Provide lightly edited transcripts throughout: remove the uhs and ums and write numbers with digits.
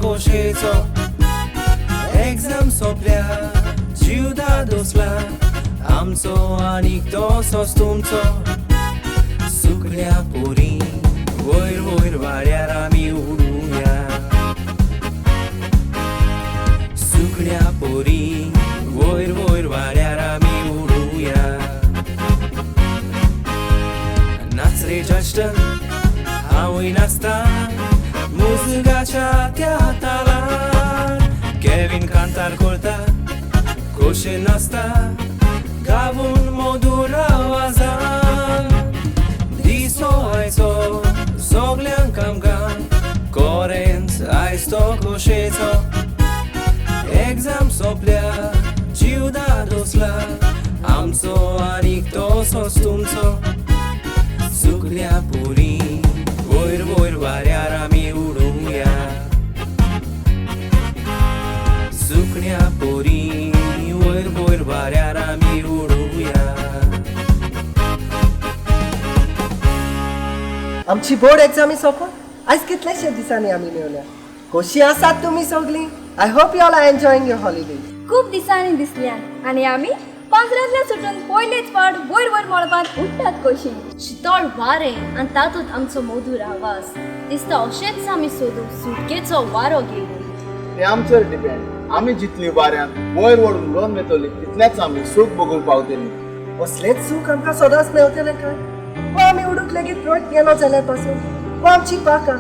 खोशेचो exam सोंपल्या जीव दादोसला आमचो आनीक तसोच तुमचो सुकल्या पोरी वयर वयर वाड्यार आमी उडुया सुकल्या पोरी वयर वयर वाड्यार आमी उडुया नाच रे जस्टन हांवूय नाचता मुजगाच्या त्या तालार केविन कांतार करता खोशे नाचता गावून मधुर आवाजान दिसो आयचो सगल्यांक आमकां कोरेंच आयज तो खोशेचो एग्जाम सोंपल्या जीव दादोसला आमचो आनीक तसोच तुमचो सुकल्या पोरी वयर वयर वाऱ्यार आमी उडुया सुकल्या पोरी वयर वयर वाऱ्यार आमी उडुया आमची बोर्ड एग्जामी सोंपून आयज कितलेशे दिसांनी आमी मेवल्या कशी आसात तुमी सगळीं I hope you all are enjoying your holiday खूप दिसांनी दिसल्यान आनी आमी पांजरांतल्या सुटून पयलेच फावट वयर वयर मळबांत उडटात कशी शितळ वारें आनी तातूंत आमचो मधुर आवाज दिसता अशेंच आमी सोदूं सुटकेचो वारो घेवन ते आमचेर डिपेंड आमी जितली वाऱ्यान वयर वडून उडोवन वेतली तितलेच आमी सूख भोगूंक पावतली असलेच सूख आमकां सदांच मेवतलें काय वा आमी उडूंक लेगीत रोट गेलो जाल्यार पासून वा आमची पाकां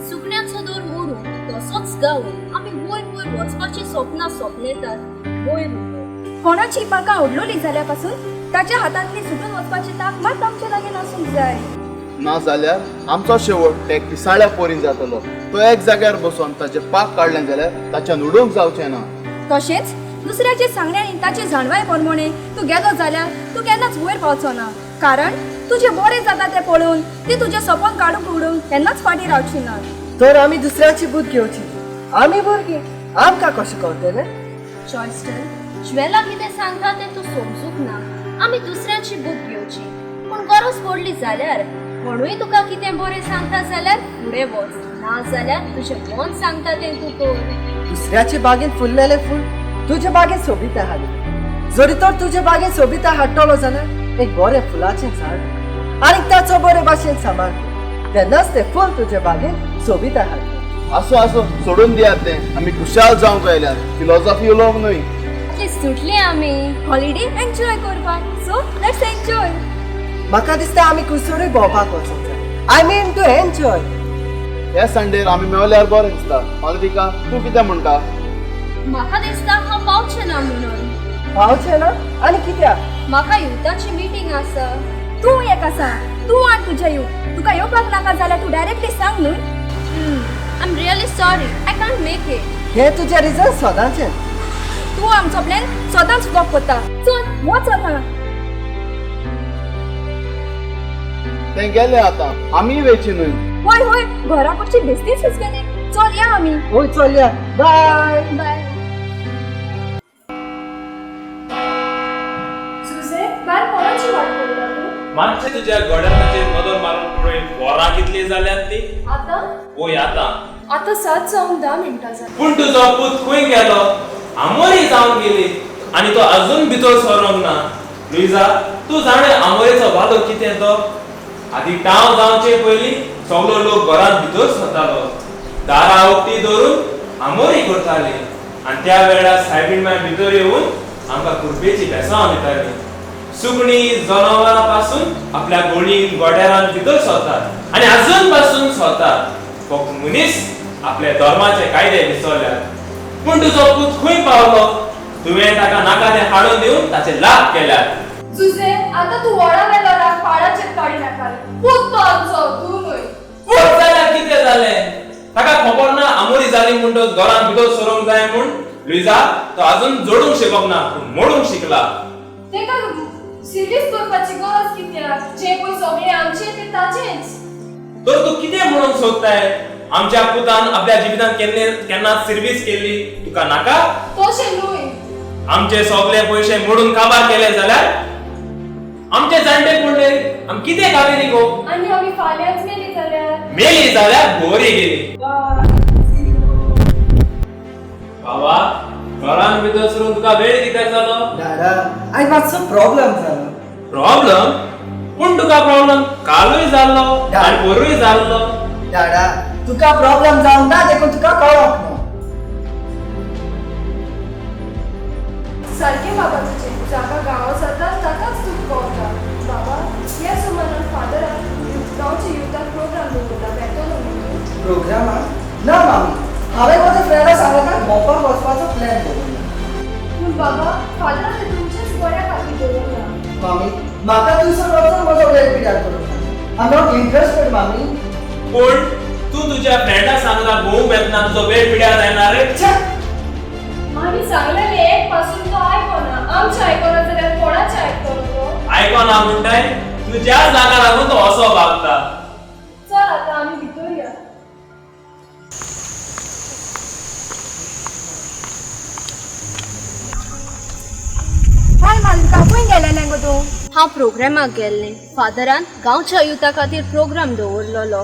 सुकण्याचो दोर मोडून तसोच गावून आमी वयर वयर वचपाची सपनां सोपनेतात वयर कोणाची पाकां उडलोली जाल्या पासून ताच्या हातांतली सुटून वचपाची ताक मात आमचे लागीं आसूंक जाय ना जाल्यार आमचो शेवट ते पिसाळ्या पोरीन जातलो तो एक जाग्यार बसून ताचे पाक काडले जाल्यार ताच्यान उडोवंक जावचें ना तशेंच दुसऱ्याचे सांगण्यानी ताचे जाणवाय प्रमाणे तूं गेलो जाल्यार तूं केन्नाच वयर पावचो ना कारण तुजें बरें जाता तें पळोवन ती तुजें सपन काडूंक उडूंक केन्नाच फाटीं रावची ना तर आमी दुसऱ्याची बूद घेवची आमी भुरगीं आमकां कशें कळटलें चॉयस्टर ज्वेला कितें सांगता तें तूं समजूंक ना आमी दुसऱ्याची बूद घेवची पूण गरज पडली जाल्यार कोणूय तुका कितें बरें सांगता जाल्यार फुडें वच ना जाल्यार तुजें मन सांगता तें तूं कर दुसऱ्याचे बागेंत फुललेलें फूल तुजे बागेंत सोबिता हाडली जरी तर तुजे बागेंत सोबिता हाडटलो जाल्यार एक बरें फुलाचें झाड आनी ताचो बरे भाशेन सांबाळ तेन्नाच तें फूल तुजे बागेंत सोबिता हाडली आसो आसो सोडून दियात तें आमी खुशाल जावंक आयल्यात फिलॉसॉफी उलोवंक न्हय सुटले आमी हॉलिडे एन्जॉय करपाक सो लेट्स एन्जॉय म्हाका दिसता आमी खंयसरूय भोंवपाक वचूंक जाय आय मीन टू एन्जॉय ह्या संडेर आमी मेवल्यार बरें दिसता मालविका तूं कितें म्हणटा म्हाका दिसता हांव पावचें ना म्हणून पावचें ना आनी कित्याक म्हाका युथाची मीटिंग आसा तूं एक आसा तूं आनी तुजें यूथ तुका येवपाक नाका जाल्यार तूं डायरेक्टली सांग न्हू I am really sorry I can't make it हें तुजें रिजन सदांचें तूं आमचो प्लॅन सदांच फ्लॉप करता चल वच आता तें गेलें आतां आमी वेची न्हय होय होय घरा कडची बेस्ती सुचकेली चल या आमी वय चलया बाय बाय सुजे बाय कोणाची वाट पळयता तूं मातशें तुज्या गोड्याचे नदर मारून पळय वरां कितली जाल्यात ती आतां ओय आतां आतां 7 जावन 10 मिनटां जालीं पूण तुजो पूत खंय गेलो आमोरी जावन गेली आनी तो अजून भितर सरोंक ना लुइजा तूं जाणे आमोरेचो वालो कितें तो आदी टाव जावचे पयलीं सगळो लोक घरांत भितर सरतालो दारां उक्ती दवरून आमोरी करताले आनी त्या वेळार सायबीण माय भितर येवन आमकां कुरपेची भेसांव दिताली सुकणी जनावरां पासून आपल्या गोणीन गोड्यारान भितर सरतात आनी अजून पासून सरतात फक्त मनीस आपल्या धर्माचे कायदे विसरल्यात पूण तुजो पूत खंय पावलो तुवें ताका नाका तें हाडून दिवन ताचे लाभ केल्यात सुजे आता तू वडा वेलो राग पाडाचे काडी नाका पूत तो आमचो तू न्हय पूत जाल्यार कितें जालें ताका खबर ना आमोरी जाली म्हणटच घरान भितर सरोंक जाय म्हूण लुइजा तो अजून जोडूंक शिकोंक ना पूण मोडूंक शिकला तेका सिरियस करपाची गरज कित्याक जे पळय सगळे आमचे ते ताचेच तर तू कितें म्हणून सोदताय आमच्या पुतान आपल्या जिवितांत केन्ना सर्विस केली तुका नाका तशें न्हय आमचे सगळे पैसे मोडून काबार केले जाल्यार आमचे जाणटे पडले आम कितें घाली गो आनी आमी फाल्यांच मेली जाल्यार मेली जाल्यार बरी गेली बाबा घरान भितर सरून तुका वेळ कित्याक जालो दादा आयज मातसो प्रॉब्लेम जालो प्रॉब्लेम पूण तुका प्रॉब्लेम कालूय जाल्लो आनी पोरूय जाल्लो दादा तुका प्रॉब्लेम जावंक ना देखून तुका कळोंक ना सारकें बाबा तुजें जाका गांवां जाता ताकाच तूं कळटा बाबा ह्या सुमारान फादरान गांवच्या युथाक प्रोग्राम दवरला बेतलो म्हणून प्रोग्रामाक ना मामी हांवें म्हज्या फ्रेंडा सांगला भोंवपाक वचपाचो प्लॅन दवरला पूण बाबा फादरान तें तुमचेच बऱ्या खातीर दवरला मामी म्हाका थंयसर वचून म्हजो वेळ पिड्यार करूंक आय नॉट इंट्रस्टेड मामी पूण तूं तुज्या फ्रेंडाक सांगला भोवंक येतना तुजो वेळ पिड्यार जायना रे आमी सांगलेले एक पासून तो आयकना आमचें आयकना जाल्यार कोणाचें आयकतलो तो आयकोना म्हणटाय तुज्या जागा लागून तो असो वागता चल आतां आमी भितर या हाय मालिका खंय गेलेलें गो तूं हांव प्रोग्रामाक गेल्लें फादरान गांवच्या युथा खातीर प्रोग्राम दवरलेलो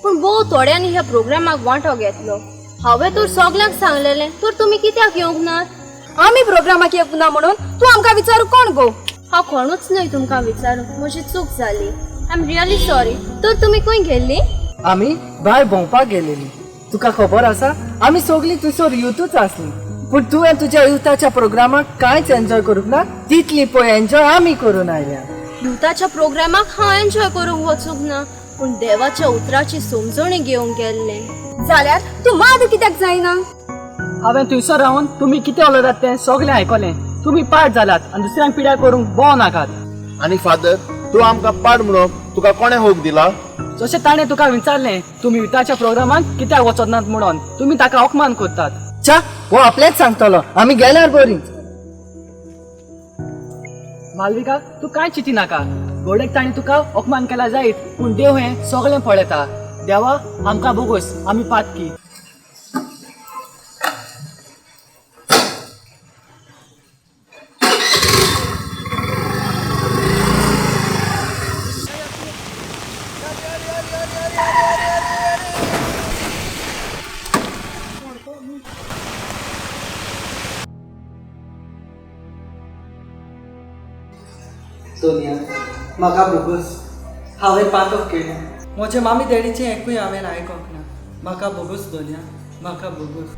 पूण भोव थोड्यांनी ह्या प्रोग्रामाक वांटो घेतलो हांवें तर सगल्यांक सांगलेलें तर तुमी कित्याक येवंक नात आमी प्रोग्रामाक येवंक ना म्हणून तूं आमकां विचारू कोण गो हांव कोणूच न्हय तुमकां विचारूंक म्हजी चूक जाली आय एम रियली सॉरी तर तुमी खंय गेल्ली आमी भायर भोंवपाक गेलेली तुका खबर आसा आमी सगळीं थंयसर युथूच आसली पूण तुवें तुज्या युथाच्या प्रोग्रामाक कांयच एन्जॉय करूंक ना तितली पळय एन्जॉय आमी करून आयल्या युथाच्या प्रोग्रामाक हांव एन्जॉय करूंक वचूंक ना पूण देवाच्या उतराची समजणी घेवंक गेल्लें जाल्यार तूं माद कित्याक जायना हांवें थंयसर रावन तुमी कितें उलयतात तें सगळें आयकलें तुमी पाड जाल्यात आनी दुसऱ्यांक पिड्यार करूंक भोव नाकात आनी फादर तूं आमकां पाड म्हणून तुका कोणें होप दिला जशें ताणें तुका विचारलें तुमी युथाच्या प्रोग्रामाक कित्याक वचत नात म्हणून तुमी ताका अपमान करतात च्या हो आपलेच सांगतलो आमी गेल्यार बरीं मालविका तूं कांय चिंती नाका घोडेक ताणें तुका अपमान केला जायत पूण देव हें सगळें पळयता देवा आमकां बोगूस आमी पातकी सोनिया म्हाका बोगूस हांवें पातक केलें म्हजे मामी डॅडीचें एकूय हांवें आयकोंक ना म्हाका बोगूस दोनिया म्हाका बोगूस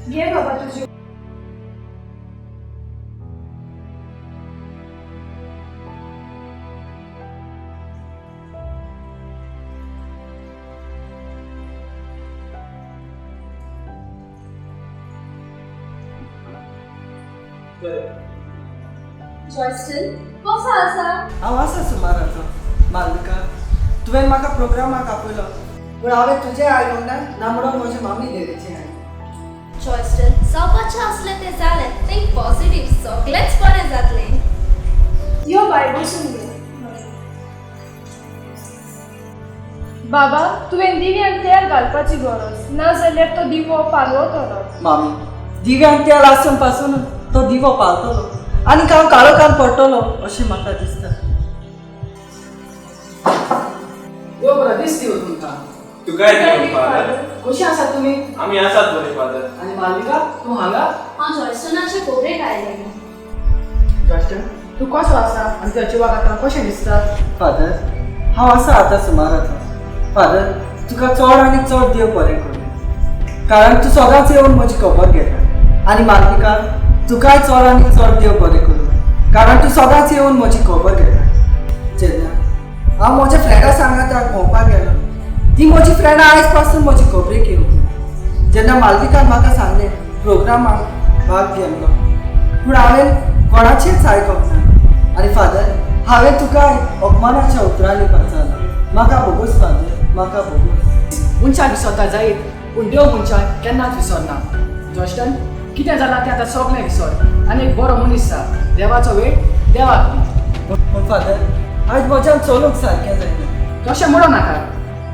घे बाबा तुजी जॉयस्टन कसो आसा हांव आसा सुमाराचो मालविका तुवें म्हाका प्रोग्रामाक आपयलो पूण हांवें तुजें आयकोंक ना म्हणून म्हजे मामी डॅडीचें आयकलें जॉयस्टन जावपाचें असलें तें जालें थिंक पॉझिटीव सगळेंच बरें जातलें यो बाय बसून घे बाबा तुवें दिव्यांक तेल घालपाची गरज ना जाल्यार तो दिवो पालवतलो मामी दिव्यांक तेल आसून पासून तो दिवो पावतलो आनी हांव काळोखान पडटलो अशें म्हाका दिसता देव बरो दीस दिवं तुमकां तू काय देव फादर कशी आसात तुमी आमी आसात बरे फादर आनी मालविका तूं हांगा हांव जॉयस्टनाचे खोबरेक आयलें जॉस्टन तूं कसो आसा आनी तुज्या जिवाक आतां कशें दिसता फादर हांव आसा आतां सुमाराचो फादर तुका चड आनी चड देव बरें करूं कारण तूं सदांच येवन म्हजी खबर घेता आनी मालविका तुकाय चड आनी चड देव बरें करूं कारण तूं सदांच येवन म्हजी खबर घेता जेन्ना हांव म्हज्या फ्रेंडा सांगात भोंवपाक गेलो ती म्हजी फ्रेंडां आयज पासून म्हजी खबरेक येवंक जेन्ना मालविकान म्हाका सांगलें प्रोग्रामाक भाग घेतलो पूण हांवें कोणाचेंच आयकोंक ना आनी फादर हांवें तुका अपमानाच्या उतरांनी पचालो म्हाका बोगूस फादर म्हाका बोगूस मनशाक विसरता जायत पूण देव मनशाक केन्नाच विसरना जॉस्टन कितें जालां तें आतां सगळें विसर आनी एक बरो मनीस आसा देवाचो वेळ देवाक दी. पूण फादर आयज म्हज्यान चलूंक सारकें जायना तशें म्हणो नाका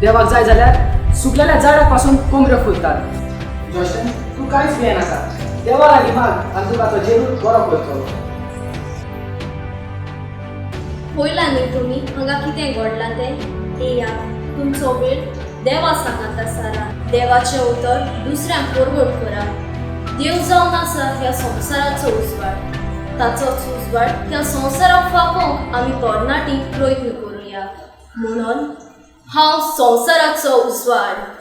देवाक जाय जाल्यार सुकलेल्या झाडाक पासून कोंबऱ्यो फुलतात जॉस्टन तूं कांयच भिये नाका देवा लागीं माग आनी तुका तो जेरूर बरो करतलो पळयलां न्ही तुमी हांगा कितें घडलां तें येया तुमचो वेळ देवा सांगात आसा देवाचें उतर दुसऱ्यांक परगट करा देव जावन आसा ह्या संवसाराचो उजवाड ताचोच उजवाड ह्या संवसाराक फाकोवंक आमी तरणाटी प्रयत्न करुया म्हणून हांव संवसाराचो उजवाड